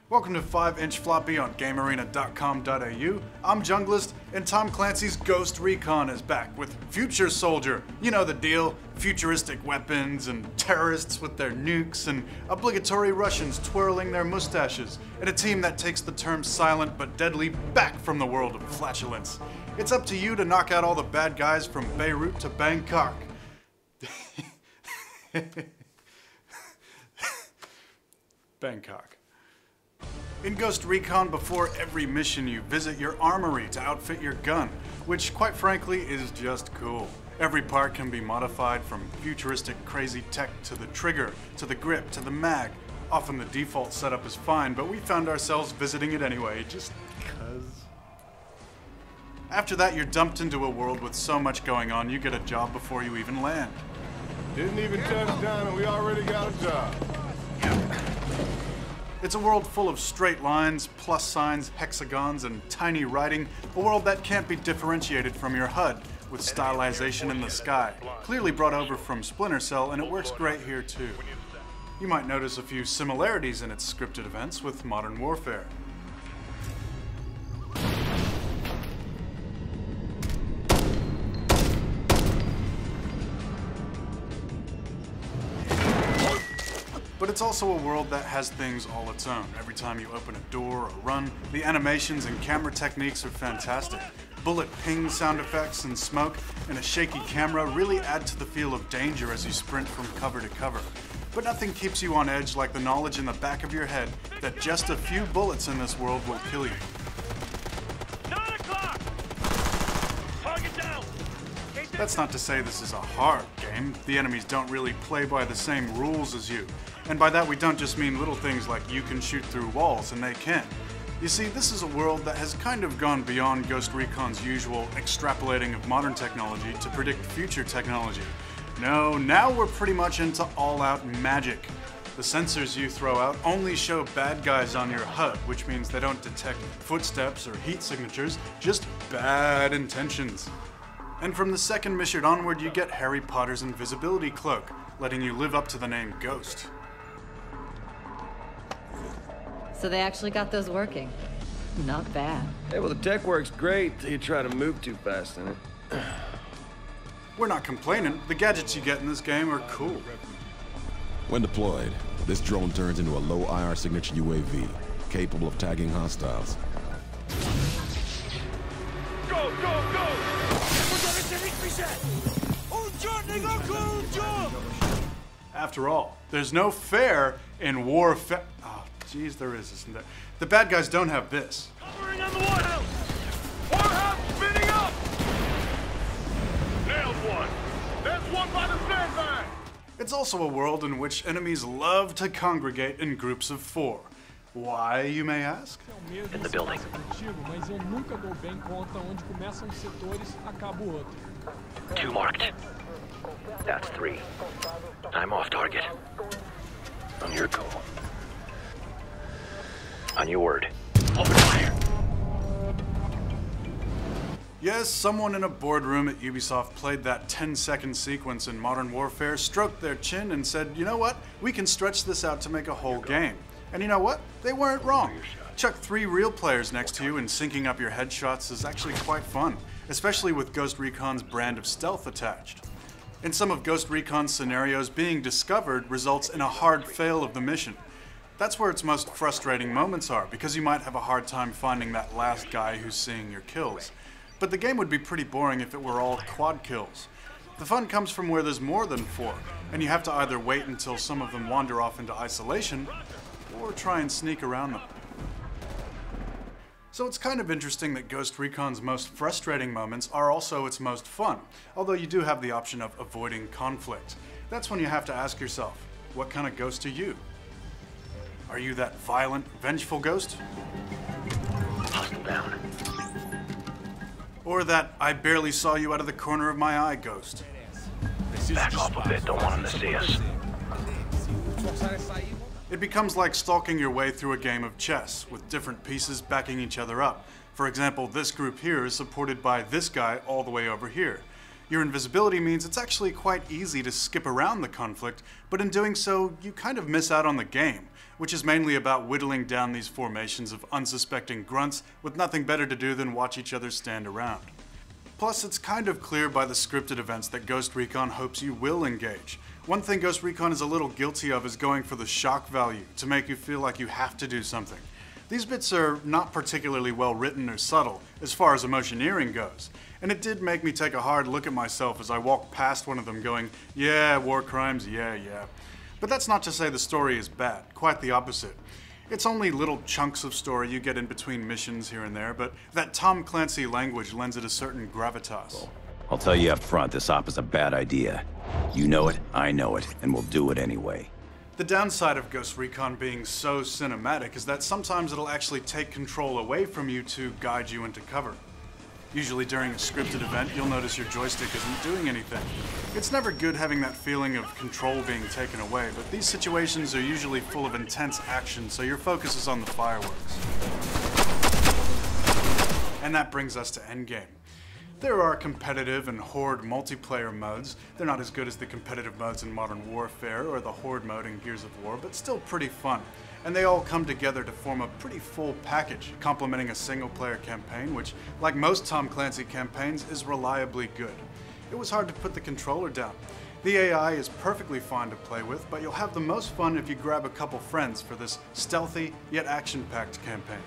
Welcome to 5-inch Floppy on GameArena.com.au. I'm Junglist, and Tom Clancy's Ghost Recon is back with Future Soldier. You know the deal, futuristic weapons and terrorists with their nukes and obligatory Russians twirling their mustaches, and a team that takes the term silent but deadly back from the world of flatulence. It's up to you to knock out all the bad guys from Beirut to Bangkok. Bangkok. In Ghost Recon, before every mission you visit your armory to outfit your gun, which quite frankly is just cool. Every part can be modified from futuristic crazy tech to the trigger, to the grip, to the mag. Often the default setup is fine, but we found ourselves visiting it anyway, just cuz. After that, you're dumped into a world with so much going on, you get a job before you even land. Didn't even touch down and we already got a job. It's a world full of straight lines, plus signs, hexagons, and tiny writing. A world that can't be differentiated from your HUD, with stylization in the sky. Clearly brought over from Splinter Cell, and it works great here too. You might notice a few similarities in its scripted events with Modern Warfare. But it's also a world that has things all its own. Every time you open a door or run, the animations and camera techniques are fantastic. Bullet ping sound effects and smoke and a shaky camera really add to the feel of danger as you sprint from cover to cover. But nothing keeps you on edge like the knowledge in the back of your head that just a few bullets in this world will kill you. 9 o'clock! Target down! That's not to say this is a hard game. The enemies don't really play by the same rules as you. And by that we don't just mean little things like you can shoot through walls and they can. You see, this is a world that has kind of gone beyond Ghost Recon's usual extrapolating of modern technology to predict future technology. No, now we're pretty much into all-out magic. The sensors you throw out only show bad guys on your HUD, which means they don't detect footsteps or heat signatures, just bad intentions. And from the second mission onward, you get Harry Potter's invisibility cloak, letting you live up to the name Ghost. So they actually got those working. Not bad. Hey, well, the tech works great till you try to move too fast in it. We're not complaining. The gadgets you get in this game are cool. When deployed, this drone turns into a low IR signature UAV, capable of tagging hostiles. Go, go, go! After all, there's no fair in warfare. Oh, jeez, there is, isn't there? The bad guys don't have this. Covering on the warehouse! Warehouse spinning up! Nailed one! There's one by the sandbag! It's also a world in which enemies love to congregate in groups of 4. Why, you may ask? In the building. Mas eu nunca dou bem conta onde começam os setores, acaba o outro. 2 marked. That's 3. I'm off target. On your go. On your word. Open fire. Yes, someone in a boardroom at Ubisoft played that 10-second sequence in Modern Warfare, stroked their chin and said, you know what, we can stretch this out to make a whole game. And you know what? They weren't wrong. Chuck 3 real players next to you and syncing up your headshots is actually quite fun, especially with Ghost Recon's brand of stealth attached. In some of Ghost Recon's scenarios, being discovered results in a hard fail of the mission. That's where its most frustrating moments are, because you might have a hard time finding that last guy who's seeing your kills. But the game would be pretty boring if it were all quad kills. The fun comes from where there's more than 4, and you have to either wait until some of them wander off into isolation, or try and sneak around them. So it's kind of interesting that Ghost Recon's most frustrating moments are also its most fun, although you do have the option of avoiding conflict. That's when you have to ask yourself, what kind of ghost are you? Are you that violent, vengeful ghost? Hostile down. Or that I barely saw you out of the corner of my eye ghost? Back off a bit, don't want them to see us. It becomes like stalking your way through a game of chess, with different pieces backing each other up. For example, this group here is supported by this guy all the way over here. Your invisibility means it's actually quite easy to skip around the conflict, but in doing so, you kind of miss out on the game, which is mainly about whittling down these formations of unsuspecting grunts with nothing better to do than watch each other stand around. Plus, it's kind of clear by the scripted events that Ghost Recon hopes you will engage. One thing Ghost Recon is a little guilty of is going for the shock value to make you feel like you have to do something. These bits are not particularly well written or subtle as far as emotioneering goes, and it did make me take a hard look at myself as I walked past one of them going, yeah, war crimes, yeah. But that's not to say the story is bad, quite the opposite. It's only little chunks of story you get in between missions here and there, but that Tom Clancy language lends it a certain gravitas. I'll tell you up front, this op is a bad idea. You know it, I know it, and we'll do it anyway. The downside of Ghost Recon being so cinematic is that sometimes it'll actually take control away from you to guide you into cover. Usually during a scripted event, you'll notice your joystick isn't doing anything. It's never good having that feeling of control being taken away, but these situations are usually full of intense action, so your focus is on the fireworks. And that brings us to Endgame. There are competitive and horde multiplayer modes. They're not as good as the competitive modes in Modern Warfare or the horde mode in Gears of War, but still pretty fun. And they all come together to form a pretty full package, complementing a single-player campaign, which, like most Tom Clancy campaigns, is reliably good. It was hard to put the controller down. The AI is perfectly fine to play with, but you'll have the most fun if you grab a couple friends for this stealthy yet action-packed campaign.